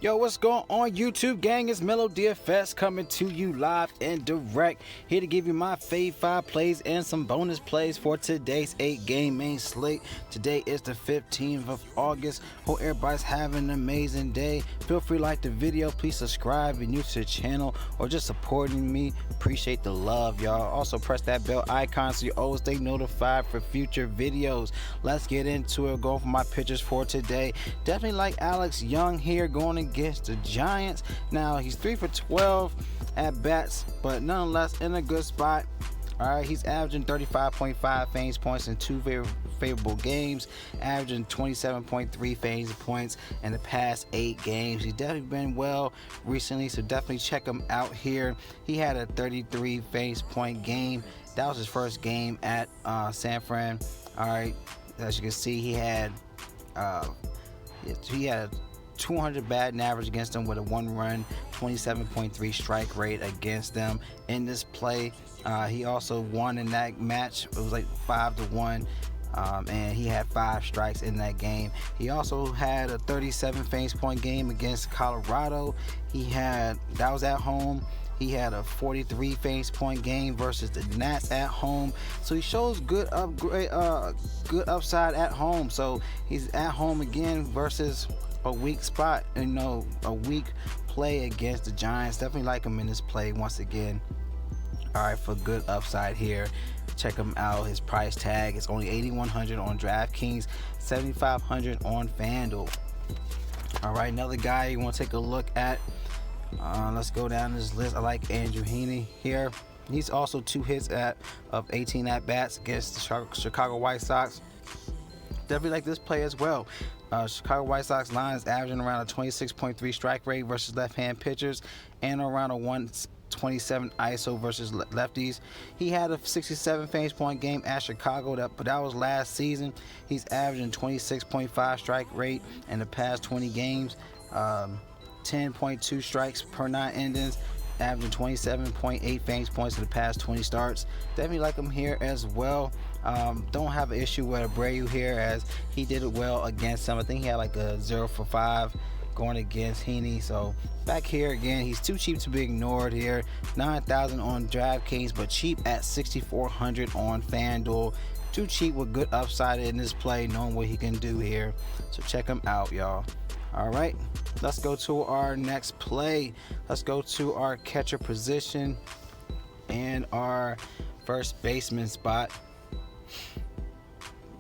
Yo, what's going on YouTube gang? It's MLB DFS coming to you live and direct, here to give you my fave 5 plays and some bonus plays for today's 8-game main slate. Today is the 15th of August. Hope everybody's having an amazing day. Feel free to like the video, please subscribe if you're new to the channel or just supporting me. Appreciate the love, y'all. Also press that bell icon so you always stay notified for future videos. Let's get into it. Going for my pitchers for today. Definitely like Alex Young here going against the Giants. Now he's 3 for 12 at bats, but nonetheless in a good spot. All right, he's averaging 35.5 fantasy points in 2 favorable games, averaging 27.3 fantasy points in the past 8 games. He's definitely been well recently, so definitely check him out here. He had a 33 fantasy point game. That was his first game at San Fran. All right, as you can see, he had a 200 batting average against them with a 1-run, 27.3 strike rate against them in this play. He also won in that match. It was like 5-1, and he had 5 strikes in that game. He also had a 37 fantasy point game against Colorado. That was at home. He had a 43 fantasy point game versus the Nats at home. So he shows good upside at home. So he's at home again versus a weak spot, a weak play against the Giants. Definitely like him in this play once again. All right, for good upside here, check him out. His price tag is only $8,100 on DraftKings, $7,500 on FanDuel. All right, another guy you want to take a look at. Let's go down this list. I like Andrew Heaney here. He's also 2 hits of 18 at bats against the Chicago White Sox. Definitely like this play as well. Chicago White Sox line is averaging around a 26.3 strike rate versus left-hand pitchers and around a 127 ISO versus lefties. He had a 67 fantasy point game at Chicago, but that was last season. He's averaging 26.5 strike rate in the past 20 games, 10.2 strikes per 9 innings, averaging 27.8 fantasy points in the past 20 starts. Definitely like him here as well. Don't have an issue with Abreu here, as he did it well against him. I think he had like a 0 for 5 going against Heaney. So back here again, he's too cheap to be ignored here. 9,000 on DraftKings, but cheap at 6,400 on FanDuel. Too cheap with good upside in this play, knowing what he can do here. So check him out, y'all. All right, let's go to our next play. Let's go to our catcher position and our first baseman spot.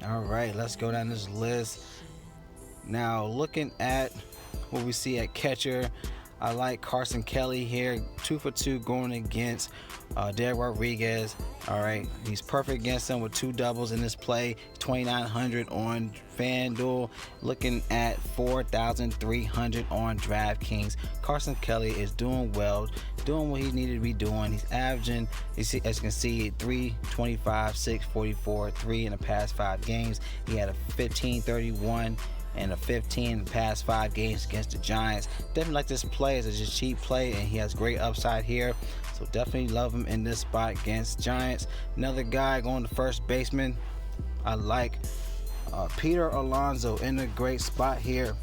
All right, let's go down this list. Now, looking at what we see at catcher, I like Carson Kelly here, 2 for 2 going against Derek Rodriguez. All right, he's perfect against him with 2 doubles in this play. 2,900 on FanDuel, looking at 4,300 on DraftKings. Carson Kelly is doing well, doing what he needed to be doing. He's averaging, as you can see, 325, 644, 3 in the past 5 games. He had a 1531 and a 15 in the past 5 games against the Giants. Definitely like this play. It's a cheap play, and he has great upside here. So definitely love him in this spot against Giants. Another guy going to first baseman, I like Peter Alonso in a great spot here.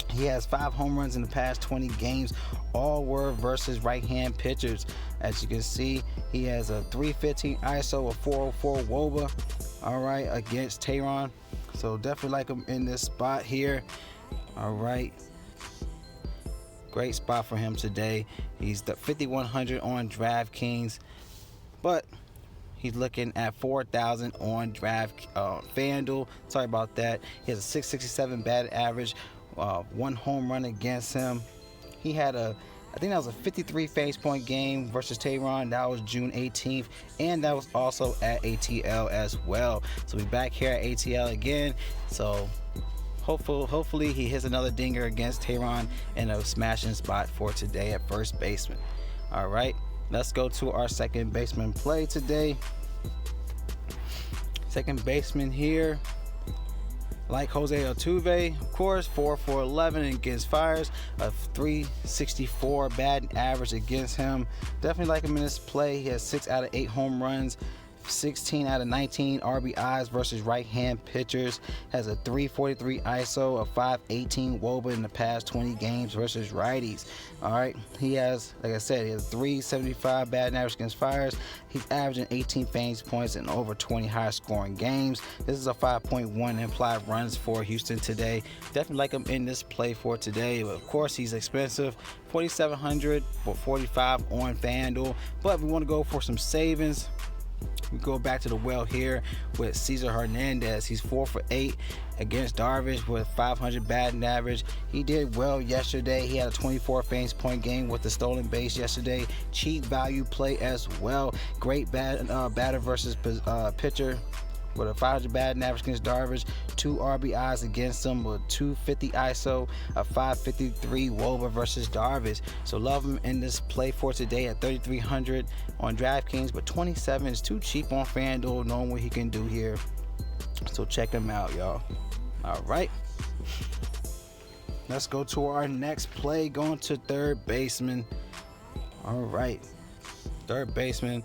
He has 5 home runs in the past 20 games. All were versus right-hand pitchers. As you can see, he has a 315 ISO, a 404 WOBA. All right, against Tehran. So definitely like him in this spot here. All right, great spot for him today. He's the 5,100 on DraftKings, but he's looking at 4,000 on FanDuel. Sorry about that. He has a 667 batting average, 1 home run against him. He had I think that was a 53 fantasy point game versus Tehran. That was June 18th, and that was also at ATL as well. So we're back here at ATL again. So hopefully he hits another dinger against Tehran in a smashing spot for today at first baseman. All right, let's go to our second baseman play today. Second baseman here, like Jose Altuve, of course, 4 for 11 against Fires, a 364 batting average against him. Definitely like him in this play. He has 6 out of 8 home runs, 16 out of 19 RBIs versus right-hand pitchers. Has a 343 ISO, a 518 WOBA in the past 20 games versus righties. All right, he has, like I said, he has 375 batting average against fires. He's averaging 18 fantasy points in over 20 high-scoring games. This is a 5.1 implied runs for Houston today. Definitely like him in this play for today. But of course, he's expensive, 4,700 for 45 on FanDuel. But if we want to go for some savings, we go back to the well here with Cesar Hernandez. He's 4 for 8 against Darvish with 500 batting average. He did well yesterday. He had a 24 fantasy point game with the stolen base yesterday. Cheap value play as well. Great batter versus pitcher with a 500 batting average against Darvish, 2 RBIs against him with 250 ISO, a 553 WOBA versus Darvish. So love him in this play for today at 3,300 on DraftKings, but 27 is too cheap on FanDuel, knowing what he can do here. So check him out, y'all. All right. Let's go to our next play, going to third baseman. All right. Third baseman.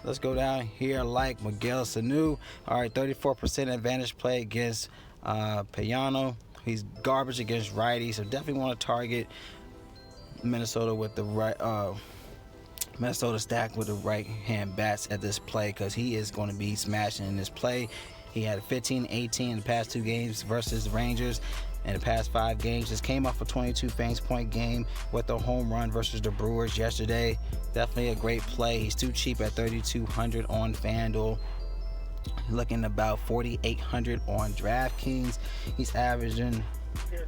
Let's go down here like Miguel Sanu. All right, 34% advantage play against Payano. He's garbage against righties, so definitely want to target Minnesota with the right Minnesota stack with the right hand bats at this play, because he is going to be smashing in this play. He had 15-18 in the past 2 games versus the Rangers. In the past 5 games, just came off a 22 fantasy point game with a home run versus the Brewers yesterday. Definitely a great play. He's too cheap at 3,200 on FanDuel. Looking about 4,800 on DraftKings. He's averaging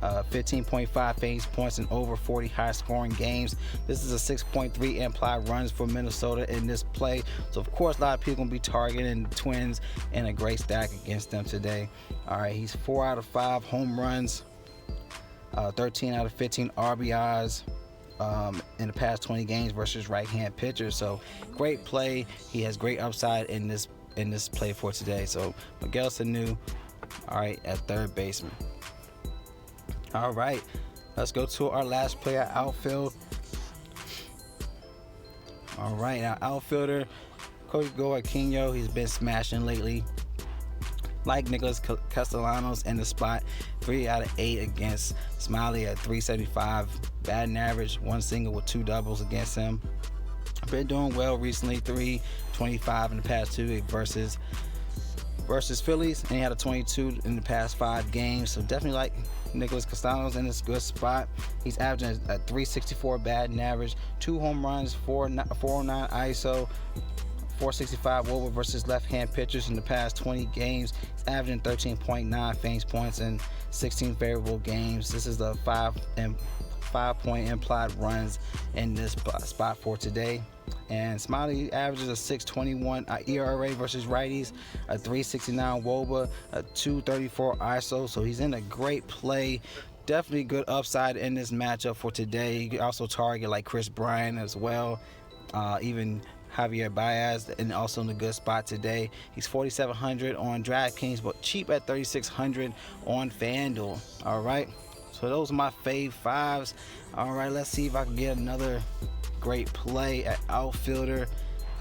15.5 fantasy points in over 40 high-scoring games. This is a 6.3 implied runs for Minnesota in this play. So, of course, a lot of people going to be targeting the Twins in a great stack against them today. All right, he's 4 out of 5 home runs, 13 out of 15 RBIs in the past 20 games versus right-hand pitchers. So, great play. He has great upside in this play for today. So, Miguel Sanu, all right, at third baseman. All right, let's go to our last player, outfield. All right, our outfielder, Cody Aquino. He's been smashing lately. Like Nicholas Castellanos in the spot, 3 out of 8 against Smiley at 375 batting average, 1 single with 2 doubles against him. Been doing well recently, 325 in the past 2 versus Phillies, and he had a 22 in the past 5 games. So definitely like Nicholas Castellanos in this good spot. He's averaging a 364 batting average, 2 home runs, 409 ISO, 465 WOBA versus left-hand pitchers in the past 20 games. He's averaging 13.9 fantasy points in 16 favorable games. This is the 5-point implied runs in this spot for today. And Smiley averages a 6.21 ERA versus righties, a 3.69 WOBA, a 2.34 ISO. So he's in a great play. Definitely good upside in this matchup for today. You can also target like Chris Bryant as well, even Javier Baez, and also in a good spot today. He's 4,700 on DraftKings, but cheap at 3,600 on FanDuel. All right, so those are my fave 5s. All right, let's see if I can get another great play at outfielder.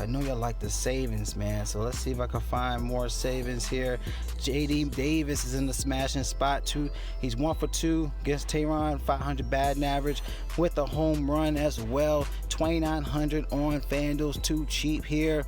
I know y'all like the savings, man, so let's see if I can find more savings here. JD Davis is in the smashing spot too. He's 1 for 2 against Tehran, 500 batting average with a home run as well. 2,900 on FanDuel's too cheap here,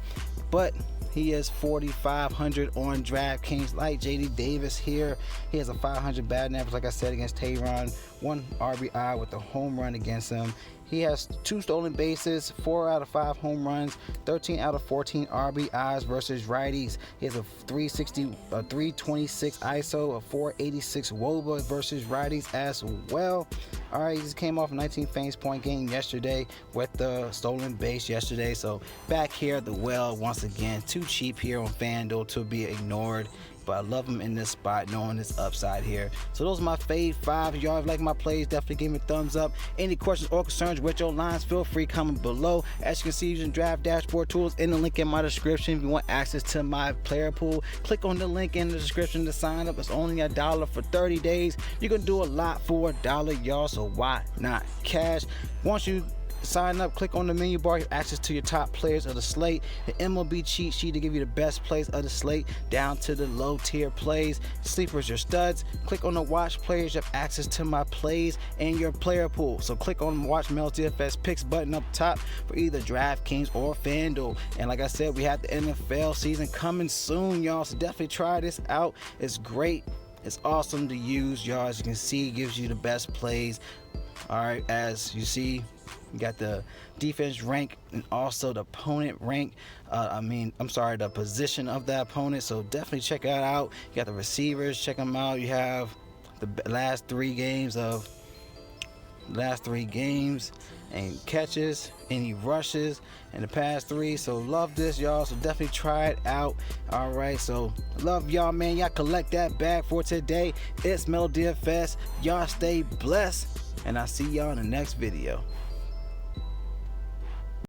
but he is 4,500 on DraftKings. Like JD Davis here, he has a 500 batting average, like I said, against Tehran. 1 RBI with a home run against him. He has 2 stolen bases, 4 out of 5 home runs, 13 out of 14 RBIs versus righties. He has a 326 ISO, a 486 WOBA versus righties as well. All right, he just came off a 19 fantasy point game yesterday with the stolen base yesterday. So back here at the well once again, too cheap here on FanDuel to be ignored. But I love him in this spot, knowing his upside here. So those are my fave 5. If y'all like my plays, definitely give me a thumbs up. Any questions or concerns with your lines, feel free to comment below. As you can see, using draft dashboard tools in the link in my description. If you want access to my player pool, click on the link in the description to sign up. It's only $1 for 30 days. You can do a lot for $1, y'all, so why not cash? Once you sign up, click on the menu bar, you have access to your top players of the slate, the MLB cheat sheet to give you the best plays of the slate down to the low tier plays, sleepers, your studs. Click on the watch players, you have access to my plays and your player pool. So click on the watch MLB DFS picks button up top for either DraftKings or FanDuel. And like I said, we have the NFL season coming soon, y'all, so definitely try this out. It's great, it's awesome to use, y'all. As you can see, it gives you the best plays. All right, as you see, you got the defense rank and also the opponent rank. The position of the opponent. So definitely check that out. You got the receivers, check them out. You have the last three games and catches, any rushes in the past three. So love this, y'all. So definitely try it out. All right, so love y'all, man. Y'all collect that bag for today. It's MLB DFS. Y'all stay blessed, and I'll see y'all in the next video.